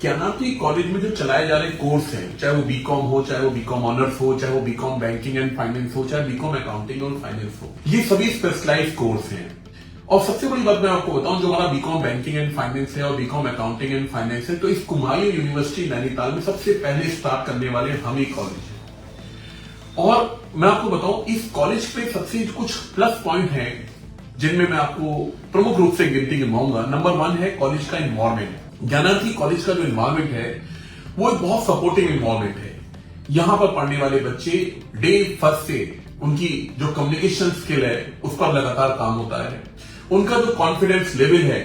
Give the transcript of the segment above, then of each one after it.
Gyanarthi college में जो चलाए जा रहे कोर्स हैं, चाहे वो बीकॉम हो, चाहे वो बीकॉम ऑनर्स हो, चाहे वो बीकॉम बैंकिंग एंड फाइनेंस हो, चाहे बीकॉम अकाउंटिंग और फाइनेंस हो, ये सभी स्पेशलाइज्ड कोर्स हैं। और सबसे बड़ी बात मैं आपको बताऊं, जो हमारा बीकॉम बैंकिंग एंड फाइनेंस है और बीकॉम अकाउंटिंग एंड फाइनेंस है, तो इस कुमायूं यूनिवर्सिटी नैनीताल में सबसे पहले स्टार्ट करने वाले हम ही कॉलेज है। और मैं आपको बताऊं, इस कॉलेज पे सबसे कुछ प्लस पॉइंट है जिनमें मैं आपको प्रमुख रूप से गिनती गिनवाऊंगा। नंबर 1 है कॉलेज का इन्वायरमेंट। ज्ञानार्थी कॉलेज का जो इन्वायरमेंट है वो एक बहुत सपोर्टिव इन्वायरमेंट है। यहां पर पढ़ने वाले बच्चे डे फर्स्ट से उनकी जो कम्युनिकेशन स्किल है उस पर लगातार काम होता है। उनका जो कॉन्फिडेंस लेवल है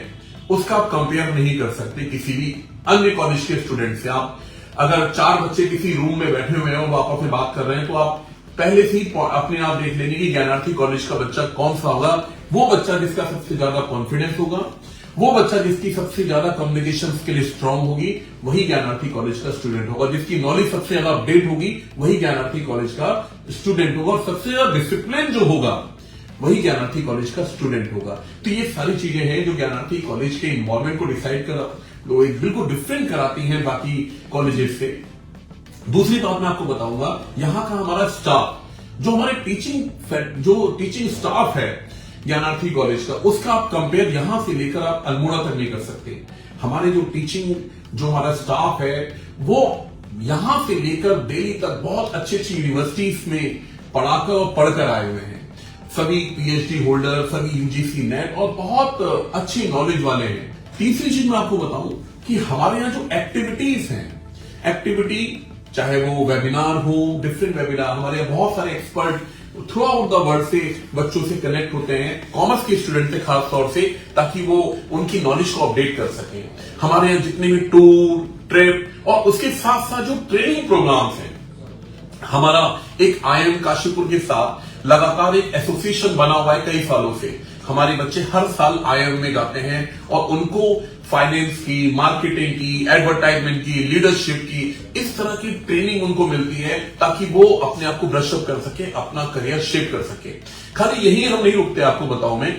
उसका आप कंपेयर नहीं कर सकते किसी भी अन्य कॉलेज के स्टूडेंट से। आप अगर 4 बच्चे किसी रूम में बैठे हुए हैं और वो आपस में बात कर रहे हैं, तो आप पहले से ही अपने आप देख लेंगे कि ज्ञानार्थी कॉलेज का बच्चा कौन सा होगा। वो बच्चा जिसका सबसे ज्यादा कॉन्फिडेंस होगा, वो बच्चा जिसकी सबसे ज्यादा कम्युनिकेशन स्किल स्ट्रांग होगी, वही ज्ञानार्थी कॉलेज का स्टूडेंट होगा। जिसकी नॉलेज सबसे ज्यादा अपडेट होगी, वही ज्ञानार्थी कॉलेज का स्टूडेंट होगा। और सबसे ज्यादा डिसिप्लिन जो होगा, वही ज्ञानार्थी कॉलेज का स्टूडेंट होगा। तो ये सारी चीजें हैं जो ज्ञानार्थी कॉलेज के इन्वॉल्वमेंट को डिसाइड कर बिल्कुल डिफरेंट कराती हैं बाकी कॉलेजेस से। दूसरी बात मैं आपको बताऊंगा, यहां का हमारा स्टाफ, जो हमारे टीचिंग स्टाफ है ज्ञानार्थी कॉलेज का, उसका आप कंपेयर यहां से लेकर आप अल्मोड़ा तक नहीं कर सकते। हमारे जो हमारा स्टाफ है वो यहां से लेकर दिल्ली तक बहुत अच्छी अच्छी यूनिवर्सिटीज में पढ़ाकर और पढ़कर आए हुए हैं। सभी पीएचडी होल्डर, सभी यूजीसी नेट और बहुत अच्छी नॉलेज वाले हैं। तीसरी चीज मैं आपको बताऊं कि हमारे यहां जो एक्टिविटीज हैं, एक्टिविटी चाहे वो वेबिनार हो, डिफरेंट वेबिनार, हमारे यहाँ बहुत सारे expert through out the world से बच्चों से कनेक्ट होते हैं, कॉमर्स के स्टूडेंट से खास तौर से, ताकि वो उनकी नॉलेज को अपडेट कर सकें। हमारे यहाँ जितने भी टूर, ट्रिप और उसके साथ साथ जो ट्रेनिंग प्रोग्राम्स हैं, हमारा एक आईएम काशीपुर के साथ लगातार एक एसोसिएशन बना हुआ है कई सालों से। हमारे बच्चे हर साल आईएम में जाते हैं और उनको फाइनेंस की, मार्केटिंग की, एडवर्टाइजमेंट की, लीडरशिप की, इस तरह की ट्रेनिंग उनको मिलती है ताकि वो अपने आप को ब्रश अप कर सके, अपना करियर शेप कर सके। खाली यही हम नहीं रुकते, आपको बताऊं मैं,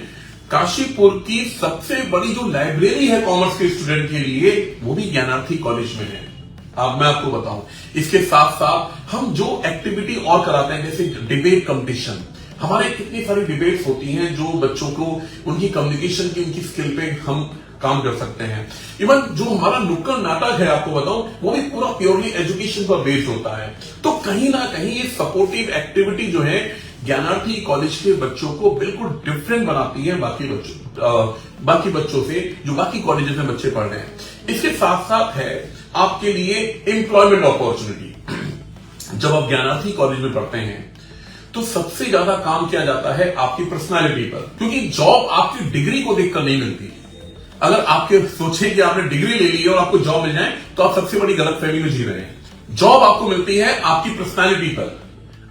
काशीपुर की सबसे बड़ी जो लाइब्रेरी है कॉमर्स के स्टूडेंट के लिए, वो भी ज्ञानार्थी कॉलेज में है। अब मैं आपको बताऊं, इसके साथ साथ हम जो एक्टिविटी और कराते हैं, जैसे डिबेट कंपटीशन, हमारे कितनी सारी डिबेट्स होती हैं जो बच्चों को उनकी कम्युनिकेशन की, उनकी स्किल पे हम काम कर सकते हैं। इवन जो हमारा नुक्कड़ नाटक है, आपको बताऊं, वो भी पूरा प्योरली एजुकेशन पर बेस्ड होता है। तो कहीं ना कहीं ये सपोर्टिव एक्टिविटी जो है ज्ञानार्थी कॉलेज के बच्चों को बिल्कुल डिफरेंट बनाती है बाकी बच्चों से जो बाकी कॉलेजेस में बच्चे पढ़ रहे हैं। इसके साथ साथ है आपके लिए एम्प्लॉयमेंट अपॉर्चुनिटी। जब आप ज्ञानार्थी कॉलेज में पढ़ते हैं तो सबसे ज्यादा काम किया जाता है आपकी पर्सनालिटी पर, क्योंकि जॉब आपकी डिग्री को देखकर नहीं मिलती। अगर आपके सोचें कि आपने डिग्री ले ली है और आपको जॉब मिल जाए, तो आप सबसे बड़ी गलतफहमी में जी रहे हैं। जॉब आपको मिलती है आपकी पर्सनालिटी पर।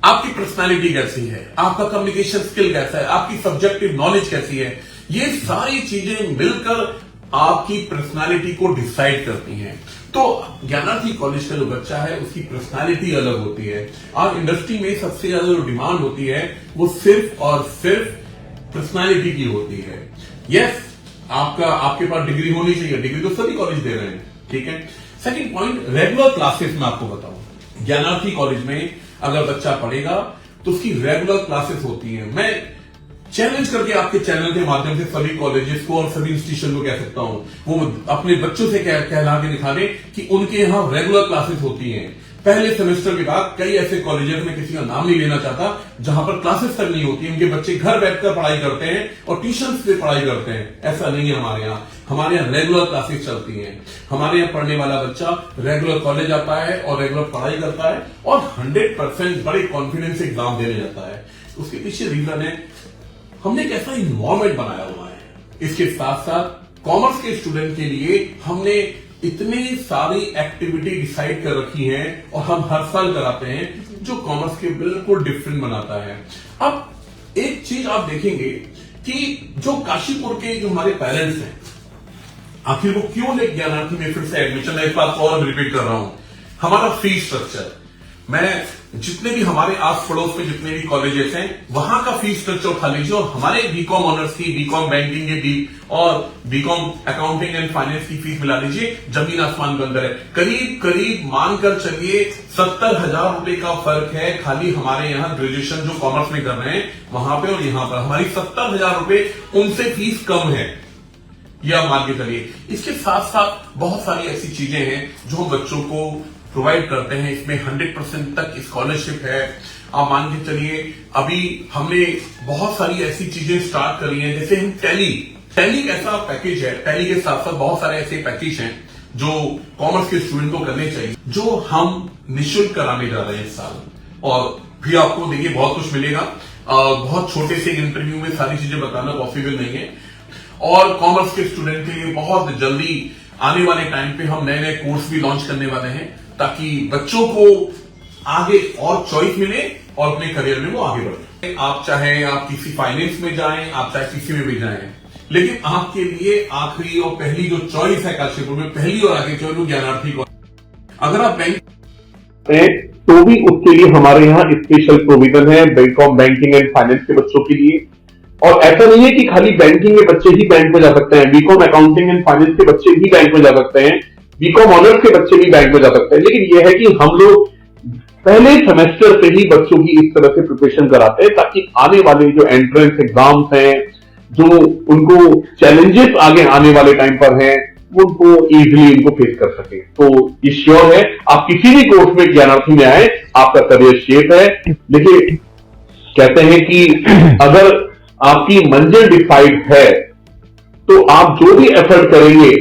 आपकी पर्सनालिटी कैसी है, आपका कम्युनिकेशन स्किल कैसा है, आपकी सब्जेक्टिव नॉलेज कैसी है, ये सारी चीजें मिलकर आपकी पर्सनालिटी को डिसाइड करती हैं। तो ज्ञानार्थी कॉलेज का जो बच्चा है उसकी पर्सनालिटी अलग होती है। और इंडस्ट्री में सबसे ज्यादा जो डिमांड होती है वो सिर्फ और सिर्फ पर्सनालिटी की होती है। यस, आपके पास डिग्री होनी चाहिए, डिग्री तो सभी कॉलेज दे रहे हैं, ठीक है। सेकंड पॉइंट, रेगुलर क्लासेस में आपको बताऊं, ज्ञानार्थी कॉलेज में अगर बच्चा पढ़ेगा तो उसकी रेगुलर क्लासेस होती है। मैं चैलेंज करके आपके चैनल के माध्यम से सभी कॉलेजेस को और सभी इंस्टीट्यूशन को कह सकता हूं, वो अपने बच्चों से कहला के दिखा दें कि उनके यहां रेगुलर क्लासेस होती हैं। पहले सेमेस्टर के बाद कई ऐसे कॉलेजेस में, किसी का नाम नहीं लेना चाहता, जहां पर क्लासेस तक नहीं होती, उनके बच्चे घर बैठकर पढ़ाई करते हैं और ट्यूशन से पढ़ाई करते हैं। ऐसा नहीं है हमारे यहाँ रेगुलर क्लासेस चलती हैं। हमारे यहाँ पढ़ने वाला बच्चा रेगुलर कॉलेज आता है और रेगुलर पढ़ाई करता है और 100% बड़े कॉन्फिडेंस से एग्जाम देने जाता है। उसके पीछे रीजन है, हमने एक ऐसा इन्वायरमेंट बनाया हुआ है। इसके साथ साथ कॉमर्स के स्टूडेंट के लिए हमने इतनी सारी एक्टिविटी डिसाइड कर रखी है और हम हर साल कराते हैं जो कॉमर्स के बिल्कुल डिफरेंट बनाता है। अब एक चीज आप देखेंगे कि जो काशीपुर के जो हमारे पेरेंट्स हैं, आखिर वो क्यों ले ज्ञानार्थी में फिर से एडमिशन है, इस बात को और रिपीट कर रहा हूं। हमारा फीस स्ट्रक्चर, मैं जितने भी हमारे आस पड़ोस में जितने भी कॉलेजेस हैं वहां का फीस स्ट्रक्चर उठा लीजिए और हमारे बीकॉम ऑनर्स की, बीकॉम बैंकिंग की और बीकॉम अकाउंटिंग एंड फाइनेंस की फीस मिला लीजिए, जमीन आसमान का अंतर है। करीब करीब मानकर चलिए 70,000 रुपए का फर्क है खाली हमारे यहाँ ग्रेजुएशन जो कॉमर्स में कर रहे हैं वहां पे और यहां पर हमारी 70,000 रुपए उनसे फीस कम है, यह आप मान के चलिए। इसके साथ साथ बहुत सारी ऐसी चीजें हैं जो हम बच्चों को प्रोवाइड करते हैं। इसमें 100% तक स्कॉलरशिप है। आप मान के चलिए अभी हमने बहुत सारी ऐसी चीजें स्टार्ट करी हैं, जैसे हम टैली एक ऐसा पैकेज है, टैली के साथ साथ बहुत सारे ऐसे पैकेज हैं जो कॉमर्स के स्टूडेंट को करने चाहिए, जो हम निःशुल्क कराने जा रहे हैं इस साल। और भी आपको देखिए बहुत कुछ मिलेगा। बहुत छोटे से इंटरव्यू में सारी चीजें बताना पॉसिबल नहीं है। और कॉमर्स के स्टूडेंट के लिए बहुत जल्दी आने वाले टाइम पे हम नए नए कोर्स भी लॉन्च करने वाले हैं, ताकि बच्चों को आगे और चॉइस मिले और अपने करियर में वो आगे बढ़े। आप चाहे आप किसी फाइनेंस में जाएं, आप चाहे किसी में भी जाएं, लेकिन आपके लिए आखिरी और पहली जो चॉइस है काशीपुर में, पहली और आगे चॉइस वो ज्ञानार्थी को। अगर आप बैंक तो भी उसके लिए हमारे यहाँ स्पेशल प्रोविजन है बीकॉम बैंकिंग एंड फाइनेंस के बच्चों के लिए। और ऐसा नहीं है कि खाली बैंकिंग के बच्चे ही बैंक में जा सकते हैं, बीकॉम अकाउंटिंग एंड फाइनेंस के बच्चे भी बैंक में जा सकते हैं, बीकॉम ऑनर्स के बच्चे भी बैंक में जा सकते हैं। लेकिन यह है कि हम लोग पहले सेमेस्टर से ही बच्चों की इस तरह से प्रिपरेशन कराते हैं ताकि आने वाले जो एंट्रेंस एग्जाम्स हैं, जो उनको चैलेंजेस आगे आने वाले टाइम पर हैं, उनको इजीली इनको फेस कर सके। तो ये श्योर है आप किसी भी कोर्स में ज्ञानार्थी में आए, आपका करियर शेप है। देखिए कहते हैं कि अगर आपकी मंजिल डिसाइड है तो आप जो भी एफर्ट करेंगे,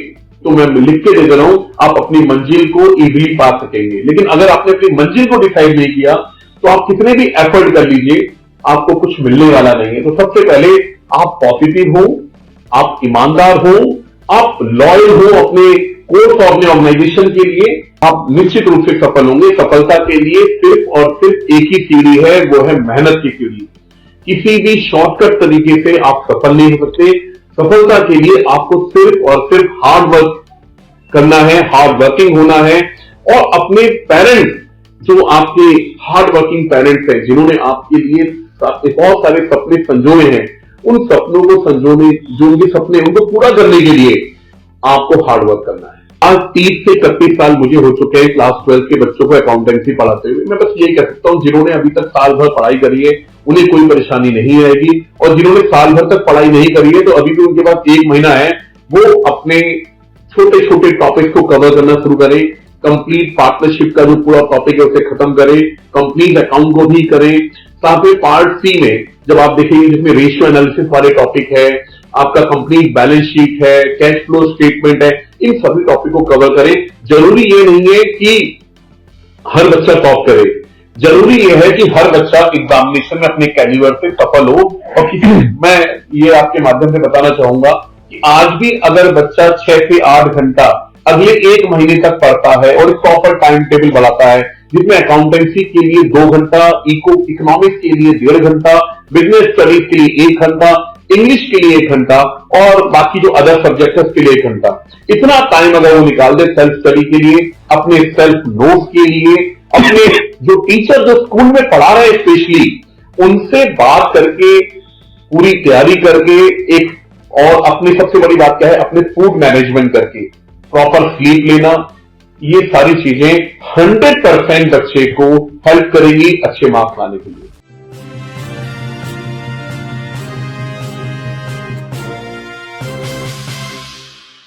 तो मैं लिख के दे रहा हूं, आप अपनी मंजिल को इजीली पा सकेंगे। लेकिन अगर आपने अपनी मंजिल को डिसाइड नहीं किया तो आप कितने भी एफर्ट कर लीजिए, आपको कुछ मिलने वाला नहीं है। तो सबसे पहले आप पॉजिटिव हो, आप ईमानदार हो, आप लॉयल हो अपने कोर्स और अपने ऑर्गेनाइजेशन के लिए, आप निश्चित रूप से सफल होंगे। सफलता के लिए सिर्फ और सिर्फ एक ही सीढ़ी है, वो है मेहनत की सीढ़ी। किसी भी शॉर्टकट तरीके से आप सफल नहीं हो सकते। सफलता के लिए आपको सिर्फ और सिर्फ हार्ड वर्क करना है, हार्ड वर्किंग होना है। और अपने पेरेंट्स, जो आपके हार्ड वर्किंग पेरेंट्स हैं, जिन्होंने आपके लिए बहुत सारे सपने संजोए हैं, उन सपनों को संजोने, जो उनके सपने उनको पूरा करने के लिए आपको हार्ड वर्क करना है। आज 30 से 31 साल मुझे हो चुके हैं क्लास 12 के बच्चों को अकाउंटेंसी पढ़ाते हुए। मैं बस यही कह सकता हूं, जिन्होंने अभी तक साल भर पढ़ाई करी है उन्हें कोई परेशानी नहीं आएगी, और जिन्होंने साल भर तक पढ़ाई नहीं करी है तो अभी भी उनके पास 1 महीना है, वो अपने छोटे छोटे टॉपिक को कवर करना शुरू करें। कंप्लीट पार्टनरशिप का जो पूरा टॉपिक है उसे खत्म करें, कंप्लीट अकाउंट को भी करें। साथ में पार्ट सी में जब आप देखेंगे जिसमें रेशियो एनालिसिस वाले टॉपिक है, आपका कंप्लीट बैलेंस शीट है, कैश फ्लो स्टेटमेंट है, इन सभी टॉपिक को कवर करें। जरूरी ये नहीं है कि हर बच्चा टॉप करे, जरूरी यह है कि हर बच्चा एग्जामिनेशन में अपने कैलिबर से सफल हो। और मैं ये आपके माध्यम से बताना चाहूंगा कि आज भी अगर बच्चा 6 से 8 घंटा अगले 1 महीने तक पढ़ता है और प्रॉपर टाइम टेबल बनाता है, जिसमें अकाउंटेंसी के लिए 2 घंटा, इकोनॉमिक्स के लिए 1.5 घंटा, बिजनेस स्टडीज के लिए 1 घंटा, इंग्लिश के लिए 1 घंटा और बाकी जो अदर सब्जेक्ट है उसके लिए 1 घंटा, इतना टाइम अगर वो निकाल दे सेल्फ स्टडी के लिए, अपने सेल्फ नोट्स के लिए, अपने जो टीचर जो स्कूल में पढ़ा रहे हैं स्पेशली उनसे बात करके, पूरी तैयारी करके, एक और अपनी सबसे बड़ी बात क्या है, अपने फूड मैनेजमेंट करके, प्रॉपर स्लीप लेना, ये सारी चीजें 100% बच्चे को हेल्प करेंगी अच्छे मार्क्स लाने के लिए।